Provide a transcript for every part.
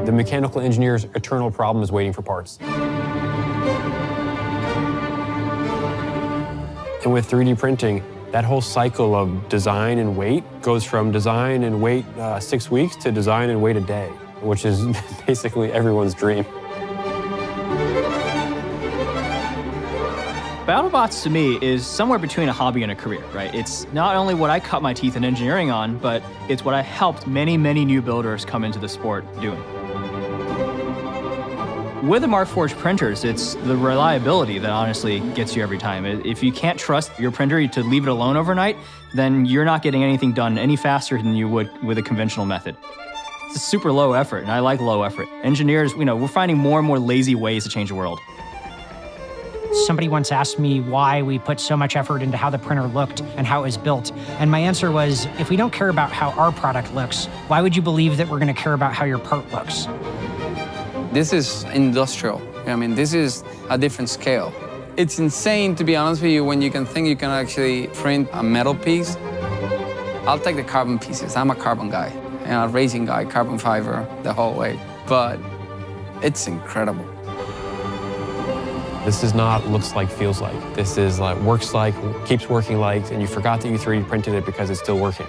The mechanical engineer's eternal problem is waiting for parts. And with 3D printing, that whole cycle of design and wait goes from design and wait 6 weeks to design and wait a day, which is basically everyone's dream. BattleBots to me is somewhere between a hobby and a career, right? It's not only what I cut my teeth in engineering on, but it's what I helped many, many new builders come into the sport doing. With the Markforged printers, it's the reliability that honestly gets you every time. If you can't trust your printer to leave it alone overnight, then you're not getting anything done any faster than you would with a conventional method. It's a super low effort, and I like low effort. Engineers, we're finding more and more lazy ways to change the world. Somebody once asked me why we put so much effort into how the printer looked and how it was built. And my answer was, if we don't care about how our product looks, why would you believe that we're going to care about how your part looks? This is industrial. I mean, this is a different scale. It's insane, to be honest with you, when you can think you can actually print a metal piece. I'll take the carbon pieces. I'm a carbon guy, a racing guy, carbon fiber the whole way. But it's incredible. This is not looks like, feels like. This is like works like, keeps working like, and you forgot that you 3D printed it because it's still working.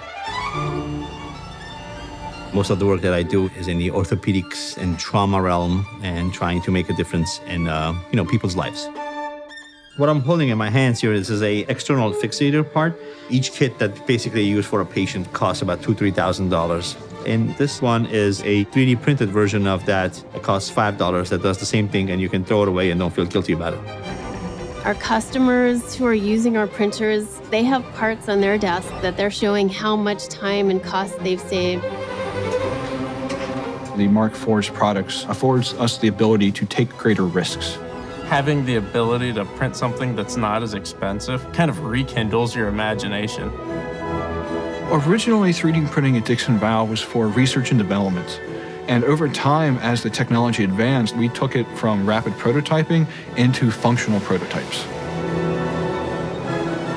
Most of the work that I do is in the orthopedics and trauma realm and trying to make a difference in people's lives. What I'm holding in my hands here, this is a external fixator part. Each kit that basically used for a patient costs about $2,000 to $3,000. And this one is a 3D printed version of that. It costs $5 that does the same thing, and you can throw it away and don't feel guilty about it. Our customers who are using our printers, they have parts on their desk that they're showing how much time and cost they've saved. The Markforged products affords us the ability to take greater risks. Having the ability to print something that's not as expensive kind of rekindles your imagination. Originally, 3D printing at Dixon Valve was for research and development. And over time, as the technology advanced, we took it from rapid prototyping into functional prototypes.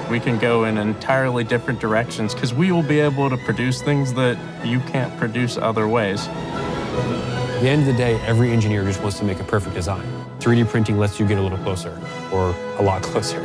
We can go in entirely different directions because we will be able to produce things that you can't produce other ways. At the end of the day, every engineer just wants to make a perfect design. 3D printing lets you get a little closer, or a lot closer.